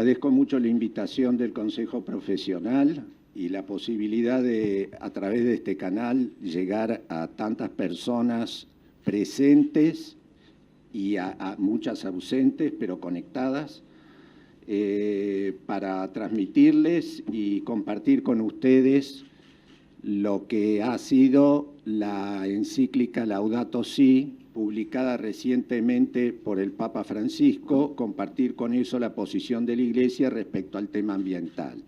Agradezco mucho la invitación del Consejo Profesional y la posibilidad de, a través de este canal, llegar a tantas personas presentes y a muchas ausentes, pero conectadas, para transmitirles y compartir con ustedes lo que ha sido la encíclica Laudato Si, publicada recientemente por el Papa Francisco, compartir con eso la posición de la Iglesia respecto al tema ambiental.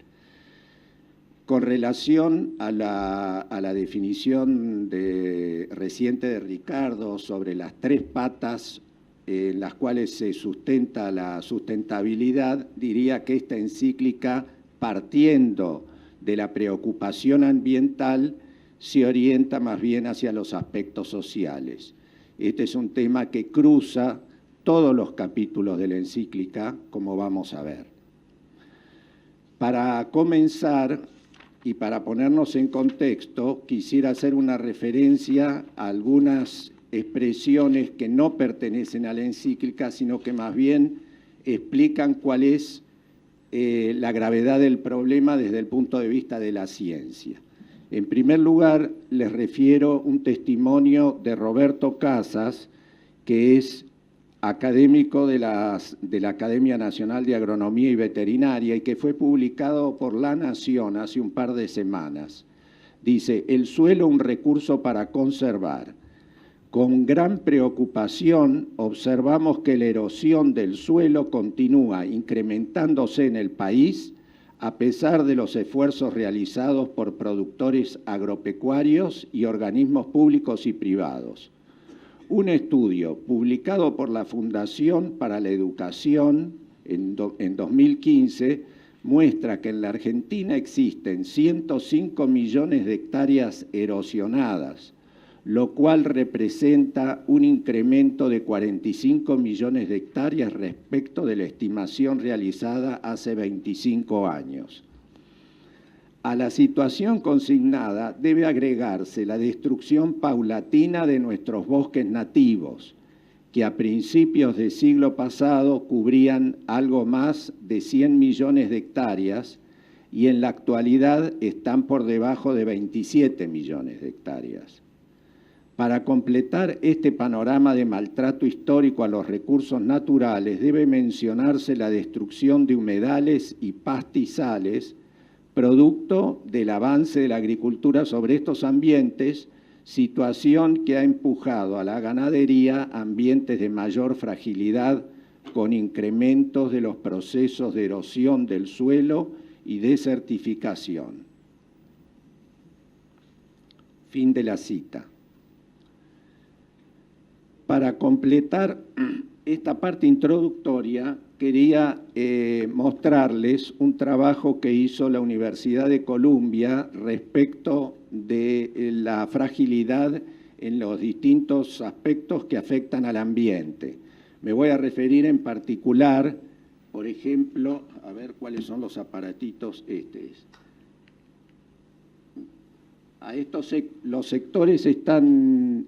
Con relación a la definición reciente de Ricardo sobre las tres patas en las cuales se sustenta la sustentabilidad, diría que esta encíclica, partiendo de la preocupación ambiental, se orienta más bien hacia los aspectos sociales. Este es un tema que cruza todos los capítulos de la encíclica, como vamos a ver. Para comenzar y para ponernos en contexto, quisiera hacer una referencia a algunas expresiones que no pertenecen a la encíclica, sino que más bien explican cuál es la gravedad del problema desde el punto de vista de la ciencia. En primer lugar, les refiero un testimonio de Roberto Casas, que es académico de la Academia Nacional de Agronomía y Veterinaria y que fue publicado por La Nación hace un par de semanas. Dice: el suelo, un recurso para conservar. Con gran preocupación observamos que la erosión del suelo continúa incrementándose en el país a pesar de los esfuerzos realizados por productores agropecuarios y organismos públicos y privados. Un estudio publicado por la Fundación para la Educación en 2015 muestra que en la Argentina existen 105 millones de hectáreas erosionadas, lo cual representa un incremento de 45 millones de hectáreas respecto de la estimación realizada hace 25 años. A la situación consignada debe agregarse la destrucción paulatina de nuestros bosques nativos, que a principios del siglo pasado cubrían algo más de 100 millones de hectáreas y en la actualidad están por debajo de 27 millones de hectáreas. Para completar este panorama de maltrato histórico a los recursos naturales, debe mencionarse la destrucción de humedales y pastizales, producto del avance de la agricultura sobre estos ambientes, situación que ha empujado a la ganadería a ambientes de mayor fragilidad, con incrementos de los procesos de erosión del suelo y desertificación. Fin de la cita. Para completar esta parte introductoria, quería mostrarles un trabajo que hizo la Universidad de Columbia respecto de la fragilidad en los distintos aspectos que afectan al ambiente. Me voy a referir en particular, por ejemplo, a ver cuáles son los aparatitos. A estos los sectores están...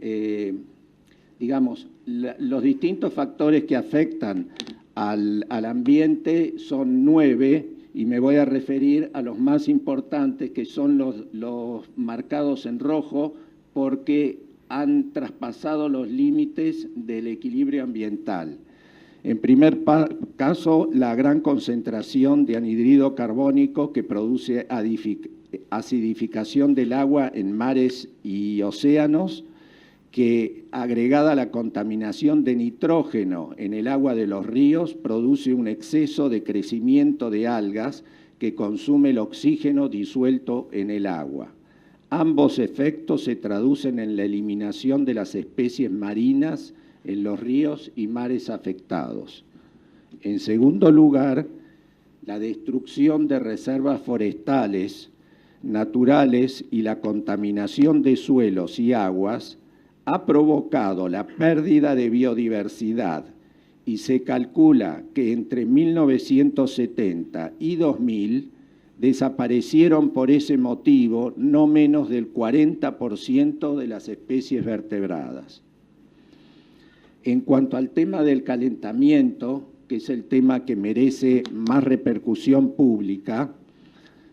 digamos, los distintos factores que afectan al ambiente son 9 y me voy a referir a los más importantes, que son los marcados en rojo, porque han traspasado los límites del equilibrio ambiental. En primer caso, la gran concentración de anhídrido carbónico que produce acidificación del agua en mares y océanos, que agregada a la contaminación de nitrógeno en el agua de los ríos produce un exceso de crecimiento de algas que consume el oxígeno disuelto en el agua. Ambos efectos se traducen en la eliminación de las especies marinas en los ríos y mares afectados. En segundo lugar, la destrucción de reservas forestales naturales y la contaminación de suelos y aguas ha provocado la pérdida de biodiversidad y se calcula que entre 1970 y 2000 desaparecieron por ese motivo no menos del 40% de las especies vertebradas. En cuanto al tema del calentamiento, que es el tema que merece más repercusión pública,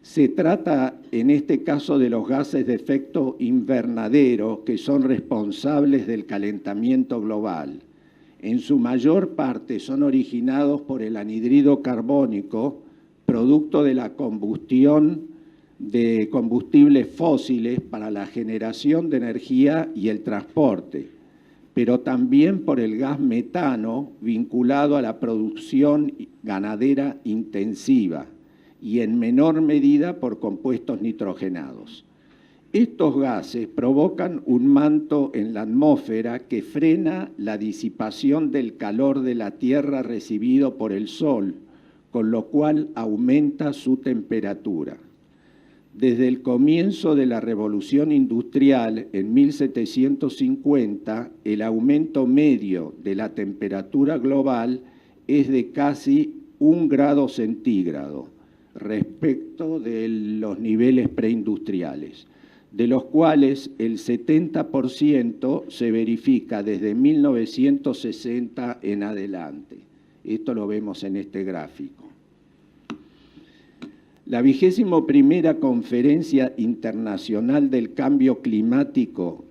se trata en este caso de los gases de efecto invernadero que son responsables del calentamiento global. En su mayor parte son originados por el anhídrido carbónico, producto de la combustión de combustibles fósiles para la generación de energía y el transporte, pero también por el gas metano vinculado a la producción ganadera intensiva y en menor medida por compuestos nitrogenados. Estos gases provocan un manto en la atmósfera que frena la disipación del calor de la Tierra recibido por el Sol, con lo cual aumenta su temperatura. Desde el comienzo de la Revolución Industrial, en 1750, el aumento medio de la temperatura global es de casi 1 grado centígrado respecto de los niveles preindustriales, de los cuales el 70% se verifica desde 1960 en adelante. Esto lo vemos en este gráfico. La 21ª Conferencia Internacional del Cambio Climático,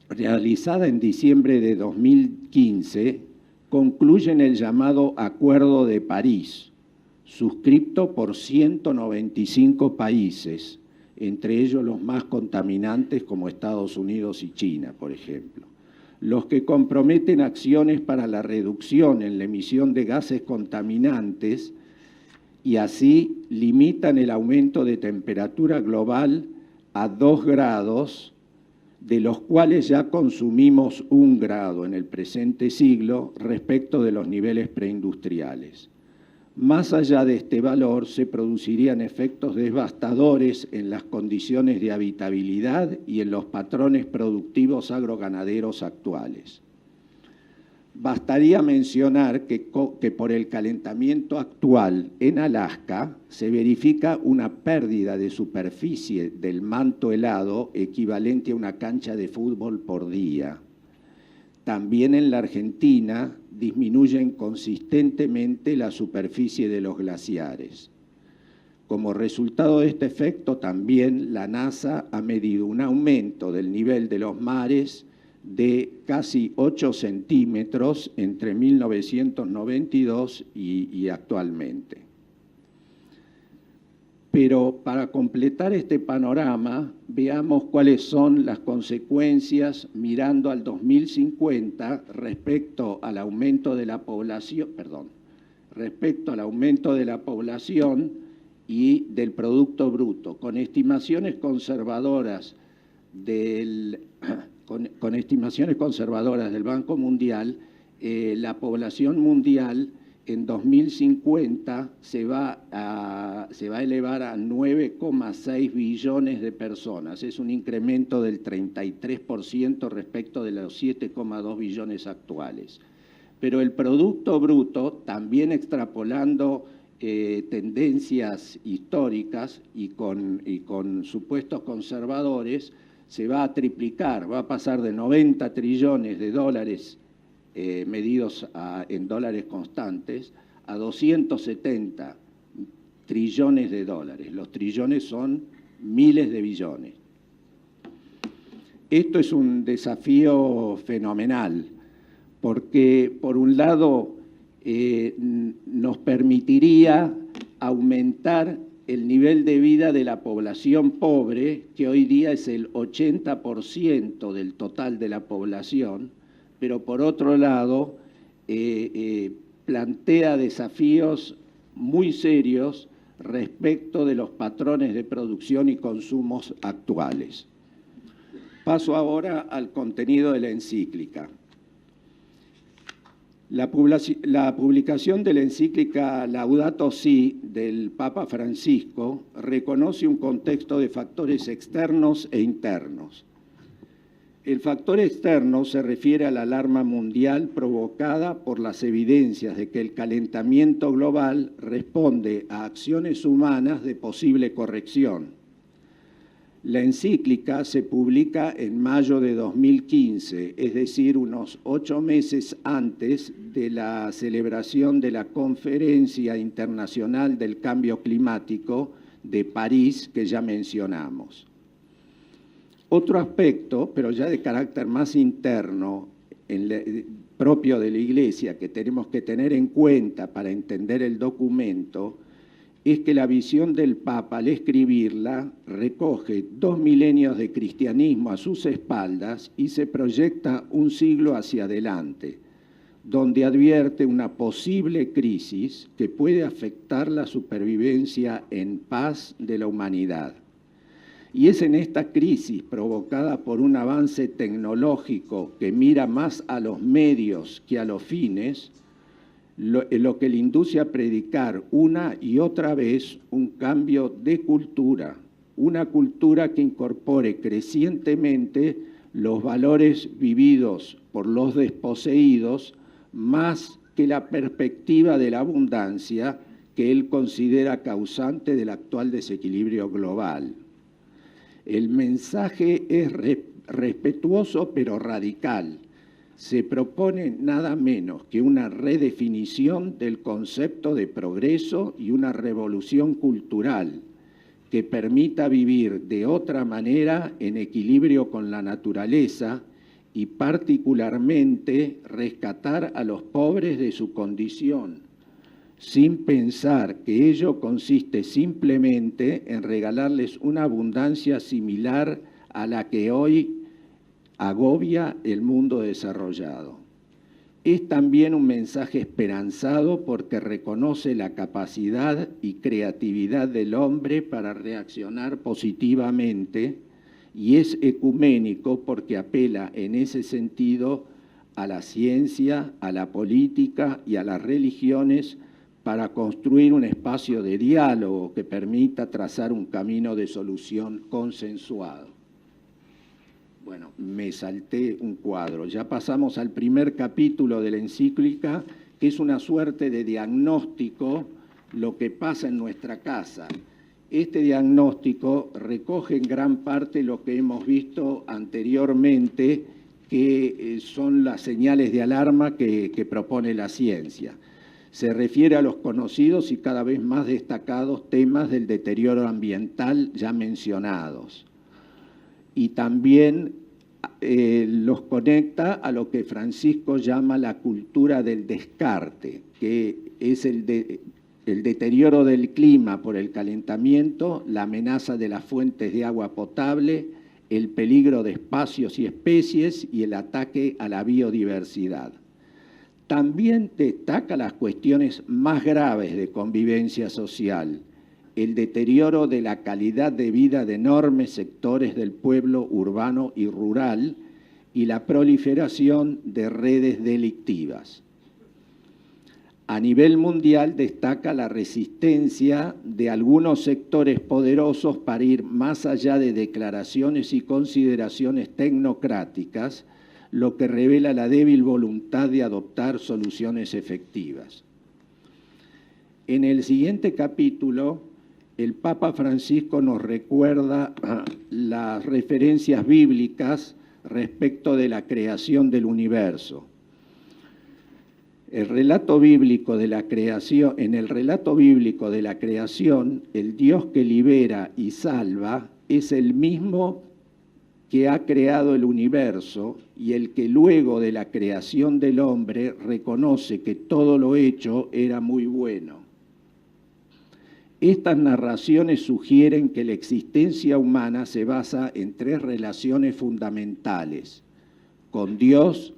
realizada en diciembre de 2015, concluye en el llamado Acuerdo de París, suscripto por 195 países, entre ellos los más contaminantes como Estados Unidos y China, por ejemplo, los que comprometen acciones para la reducción en la emisión de gases contaminantes y así limitan el aumento de temperatura global a 2 grados, de los cuales ya consumimos 1 grado en el presente siglo respecto de los niveles preindustriales. Más allá de este valor, se producirían efectos devastadores en las condiciones de habitabilidad y en los patrones productivos agroganaderos actuales. Bastaría mencionar que por el calentamiento actual en Alaska se verifica una pérdida de superficie del manto helado equivalente a una cancha de fútbol por día. También en la Argentina disminuyen consistentemente la superficie de los glaciares. Como resultado de este efecto, también la NASA ha medido un aumento del nivel de los mares de casi 8 centímetros entre 1992 y actualmente. Pero para completar este panorama, veamos cuáles son las consecuencias mirando al 2050 respecto al aumento de la población, y del Producto Bruto, con estimaciones conservadoras del Banco Mundial. La población mundial en 2050 se va a elevar a 9,6 billones de personas. Es un incremento del 33% respecto de los 7,2 billones actuales. Pero el Producto Bruto, también extrapolando tendencias históricas y con supuestos conservadores, se va a triplicar, va a pasar de 90 trillones de dólares medidos en dólares constantes, a 270 trillones de dólares. Los trillones son miles de billones. Esto es un desafío fenomenal, porque por un lado nos permitiría aumentar el nivel de vida de la población pobre, que hoy día es el 80% del total de la población, pero por otro lado plantea desafíos muy serios respecto de los patrones de producción y consumos actuales. Paso ahora al contenido de la encíclica. La publicación de la encíclica Laudato Si del Papa Francisco reconoce un contexto de factores externos e internos. El factor externo se refiere a la alarma mundial provocada por las evidencias de que el calentamiento global responde a acciones humanas de posible corrección. La encíclica se publica en mayo de 2015, es decir, unos 8 meses antes de la celebración de la Conferencia Internacional del Cambio Climático de París, que ya mencionamos. Otro aspecto, pero ya de carácter más interno, propio de la Iglesia, que tenemos que tener en cuenta para entender el documento, es que la visión del Papa al escribirla recoge 2 milenios de cristianismo a sus espaldas y se proyecta un siglo hacia adelante, donde advierte una posible crisis que puede afectar la supervivencia en paz de la humanidad. Y es en esta crisis provocada por un avance tecnológico que mira más a los medios que a los fines, lo que le induce a predicar una y otra vez un cambio de cultura, una cultura que incorpore crecientemente los valores vividos por los desposeídos más que la perspectiva de la abundancia que él considera causante del actual desequilibrio global. El mensaje es respetuoso pero radical. Se propone nada menos que una redefinición del concepto de progreso y una revolución cultural que permita vivir de otra manera en equilibrio con la naturaleza y particularmente rescatar a los pobres de su condición, sin pensar que ello consiste simplemente en regalarles una abundancia similar a la que hoy agobia el mundo desarrollado. Es también un mensaje esperanzado porque reconoce la capacidad y creatividad del hombre para reaccionar positivamente y es ecuménico porque apela en ese sentido a la ciencia, a la política y a las religiones para construir un espacio de diálogo que permita trazar un camino de solución consensuado. Bueno, me salté un cuadro. Ya pasamos al primer capítulo de la encíclica, que es una suerte de diagnóstico, lo que pasa en nuestra casa. Este diagnóstico recoge en gran parte lo que hemos visto anteriormente, que son las señales de alarma que propone la ciencia. Se refiere a los conocidos y cada vez más destacados temas del deterioro ambiental ya mencionados. Y también los conecta a lo que Francisco llama la cultura del descarte, que es el deterioro del clima por el calentamiento, la amenaza de las fuentes de agua potable, el peligro de espacios y especies y el ataque a la biodiversidad. También destaca las cuestiones más graves de convivencia social, el deterioro de la calidad de vida de enormes sectores del pueblo urbano y rural y la proliferación de redes delictivas. A nivel mundial destaca la resistencia de algunos sectores poderosos para ir más allá de declaraciones y consideraciones tecnocráticas, lo que revela la débil voluntad de adoptar soluciones efectivas. En el siguiente capítulo, el Papa Francisco nos recuerda las referencias bíblicas respecto de la creación del universo. En el relato bíblico de la creación, el Dios que libera y salva es el mismo que ha creado el universo y el que luego de la creación del hombre reconoce que todo lo hecho era muy bueno. Estas narraciones sugieren que la existencia humana se basa en 3 relaciones fundamentales: con Dios,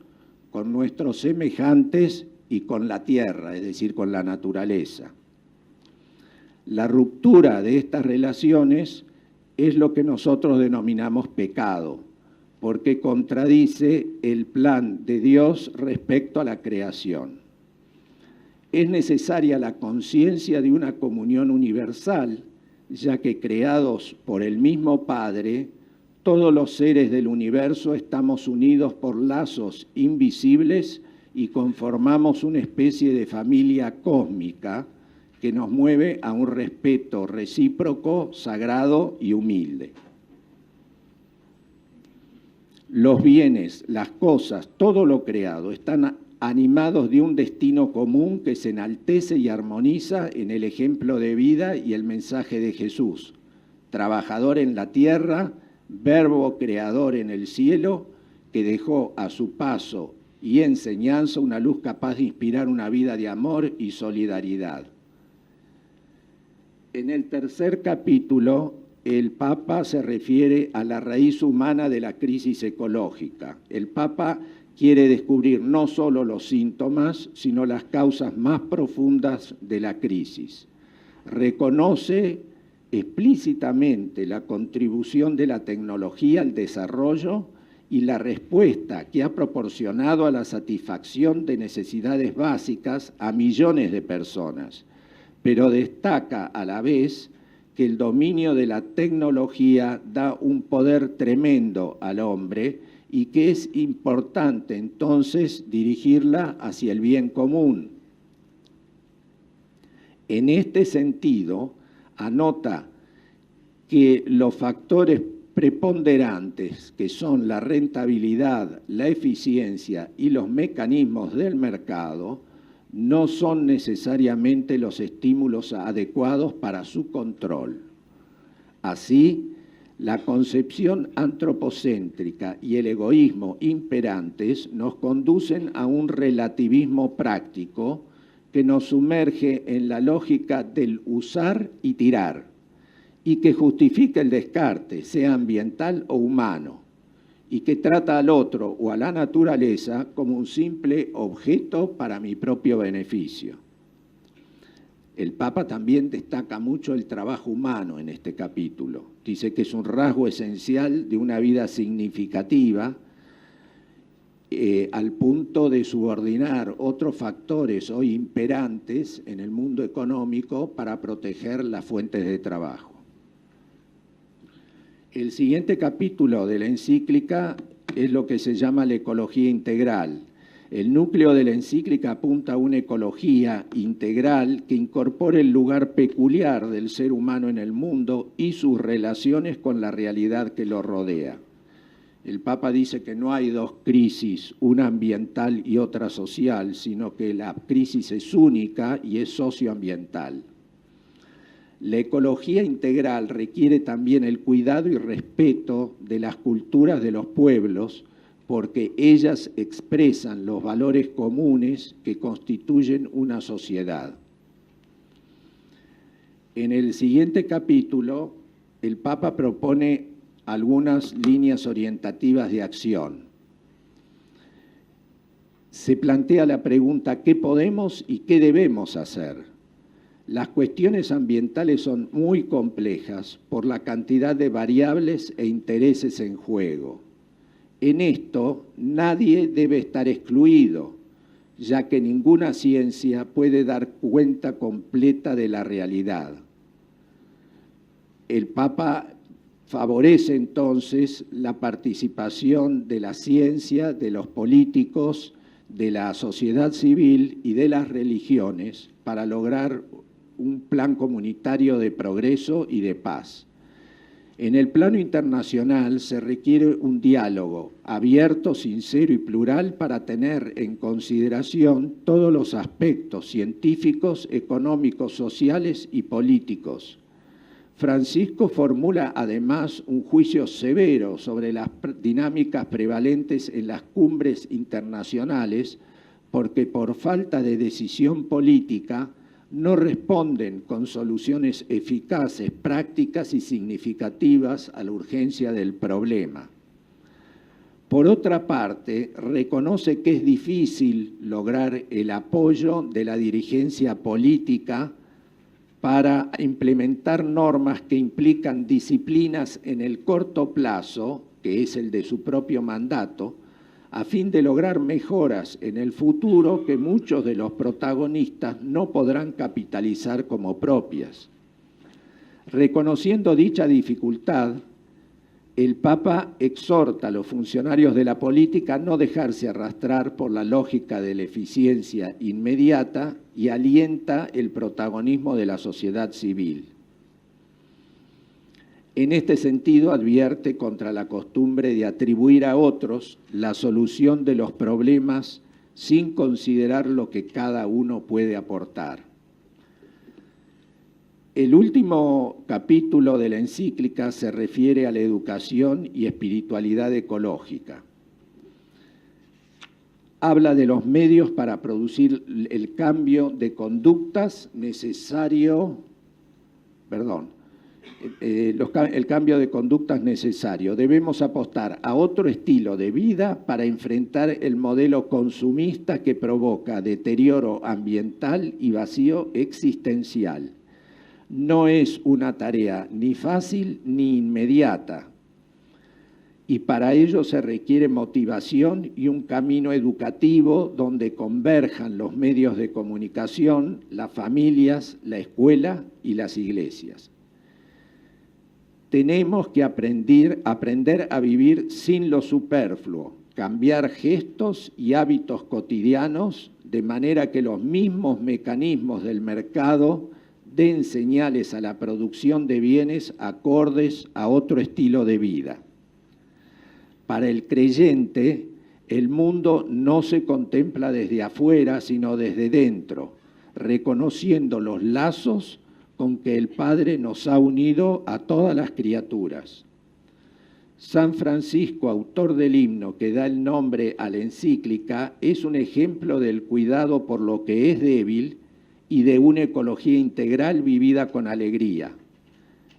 con nuestros semejantes y con la tierra, es decir, con la naturaleza. La ruptura de estas relaciones es lo que nosotros denominamos pecado, porque contradice el plan de Dios respecto a la creación. Es necesaria la conciencia de una comunión universal, ya que creados por el mismo Padre, todos los seres del universo estamos unidos por lazos invisibles y conformamos una especie de familia cósmica que nos mueve a un respeto recíproco, sagrado y humilde. Los bienes, las cosas, todo lo creado están animados de un destino común que se enaltece y armoniza en el ejemplo de vida y el mensaje de Jesús. Trabajador en la tierra, verbo creador en el cielo, que dejó a su paso y enseñanza una luz capaz de inspirar una vida de amor y solidaridad. En el tercer capítulo, el Papa se refiere a la raíz humana de la crisis ecológica. El Papa quiere descubrir no solo los síntomas, sino las causas más profundas de la crisis. Reconoce explícitamente la contribución de la tecnología al desarrollo y la respuesta que ha proporcionado a la satisfacción de necesidades básicas a millones de personas, pero destaca a la vez que el dominio de la tecnología da un poder tremendo al hombre y que es importante entonces dirigirla hacia el bien común. En este sentido, anota que los factores preponderantes, que son la rentabilidad, la eficiencia y los mecanismos del mercado, no son necesariamente los estímulos adecuados para su control. Así, la concepción antropocéntrica y el egoísmo imperantes nos conducen a un relativismo práctico que nos sumerge en la lógica del usar y tirar, y que justifica el descarte, sea ambiental o humano, y que trata al otro o a la naturaleza como un simple objeto para mi propio beneficio. El Papa también destaca mucho el trabajo humano en este capítulo. Dice que es un rasgo esencial de una vida significativa, al punto de subordinar otros factores hoy imperantes en el mundo económico para proteger las fuentes de trabajo. El siguiente capítulo de la encíclica es lo que se llama la ecología integral. El núcleo de la encíclica apunta a una ecología integral que incorpore el lugar peculiar del ser humano en el mundo y sus relaciones con la realidad que lo rodea. El Papa dice que no hay dos crisis, una ambiental y otra social, sino que la crisis es única y es socioambiental. La ecología integral requiere también el cuidado y respeto de las culturas de los pueblos, porque ellas expresan los valores comunes que constituyen una sociedad. En el siguiente capítulo, el Papa propone algunas líneas orientativas de acción. Se plantea la pregunta: ¿qué podemos y qué debemos hacer? Las cuestiones ambientales son muy complejas por la cantidad de variables e intereses en juego. En esto, nadie debe estar excluido, ya que ninguna ciencia puede dar cuenta completa de la realidad. El Papa favorece entonces la participación de la ciencia, de los políticos, de la sociedad civil y de las religiones para lograr un plan comunitario de progreso y de paz. En el plano internacional se requiere un diálogo abierto, sincero y plural para tener en consideración todos los aspectos científicos, económicos, sociales y políticos. Francisco formula además un juicio severo sobre las dinámicas prevalentes en las cumbres internacionales, porque por falta de decisión política no responden con soluciones eficaces, prácticas y significativas a la urgencia del problema. Por otra parte, reconoce que es difícil lograr el apoyo de la dirigencia política para implementar normas que implican disciplinas en el corto plazo, que es el de su propio mandato, a fin de lograr mejoras en el futuro que muchos de los protagonistas no podrán capitalizar como propias. Reconociendo dicha dificultad, el Papa exhorta a los funcionarios de la política a no dejarse arrastrar por la lógica de la eficiencia inmediata y alienta el protagonismo de la sociedad civil. En este sentido, advierte contra la costumbre de atribuir a otros la solución de los problemas sin considerar lo que cada uno puede aportar. El último capítulo de la encíclica se refiere a la educación y espiritualidad ecológica. Habla de los medios para producir el cambio de conductas necesario, el cambio de conductas necesario. Debemos apostar a otro estilo de vida para enfrentar el modelo consumista que provoca deterioro ambiental y vacío existencial. No es una tarea ni fácil ni inmediata, y para ello se requiere motivación y un camino educativo donde converjan los medios de comunicación, las familias, la escuela y las iglesias. Tenemos que aprender a vivir sin lo superfluo, cambiar gestos y hábitos cotidianos de manera que los mismos mecanismos del mercado den señales a la producción de bienes acordes a otro estilo de vida. Para el creyente, el mundo no se contempla desde afuera, sino desde dentro, reconociendo los lazos con que el Padre nos ha unido a todas las criaturas. San Francisco, autor del himno que da el nombre a la encíclica, es un ejemplo del cuidado por lo que es débil y de una ecología integral vivida con alegría.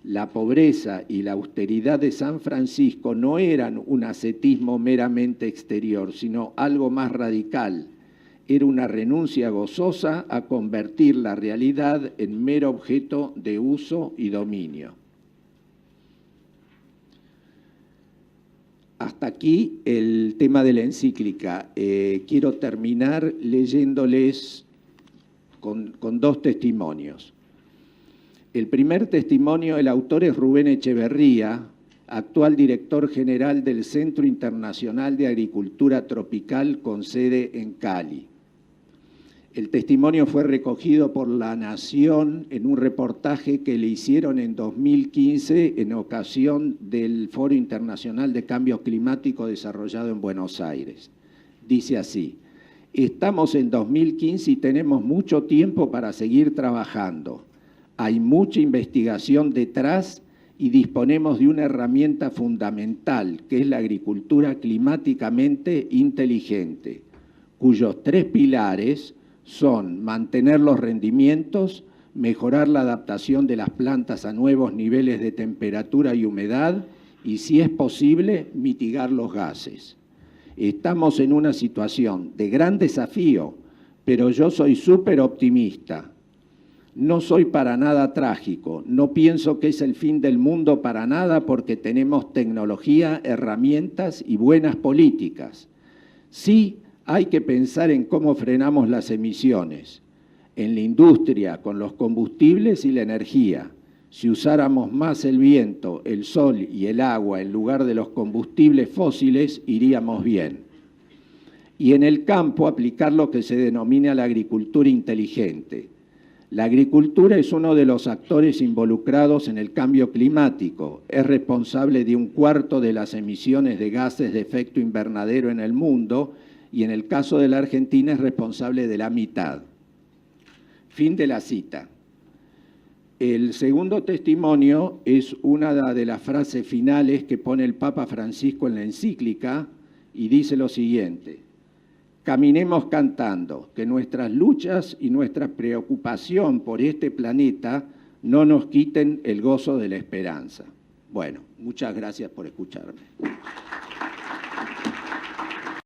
La pobreza y la austeridad de San Francisco no eran un ascetismo meramente exterior, sino algo más radical. Era una renuncia gozosa a convertir la realidad en mero objeto de uso y dominio. Hasta aquí el tema de la encíclica. Quiero terminar leyéndoles con dos testimonios. El primer testimonio, el autor es Rubén Echeverría, actual director general del Centro Internacional de Agricultura Tropical con sede en Cali. El testimonio fue recogido por La Nación en un reportaje que le hicieron en 2015 en ocasión del Foro Internacional de Cambio Climático desarrollado en Buenos Aires. Dice así: estamos en 2015 y tenemos mucho tiempo para seguir trabajando. Hay mucha investigación detrás y disponemos de una herramienta fundamental, que es la agricultura climáticamente inteligente, cuyos tres pilares son mantener los rendimientos, mejorar la adaptación de las plantas a nuevos niveles de temperatura y humedad y, si es posible, mitigar los gases. Estamos en una situación de gran desafío, pero yo soy súper optimista. No soy para nada trágico, no pienso que es el fin del mundo para nada porque tenemos tecnología, herramientas y buenas políticas. Sí, hay que pensar en cómo frenamos las emisiones, en la industria, con los combustibles y la energía. Si usáramos más el viento, el sol y el agua en lugar de los combustibles fósiles, iríamos bien. Y en el campo aplicar lo que se denomina la agricultura inteligente. La agricultura es uno de los actores involucrados en el cambio climático. Es responsable de 1/4 de las emisiones de gases de efecto invernadero en el mundo y en el caso de la Argentina es responsable de la mitad. Fin de la cita. El segundo testimonio es una de las frases finales que pone el Papa Francisco en la encíclica y dice lo siguiente: caminemos cantando, que nuestras luchas y nuestra preocupación por este planeta no nos quiten el gozo de la esperanza. Bueno, muchas gracias por escucharme.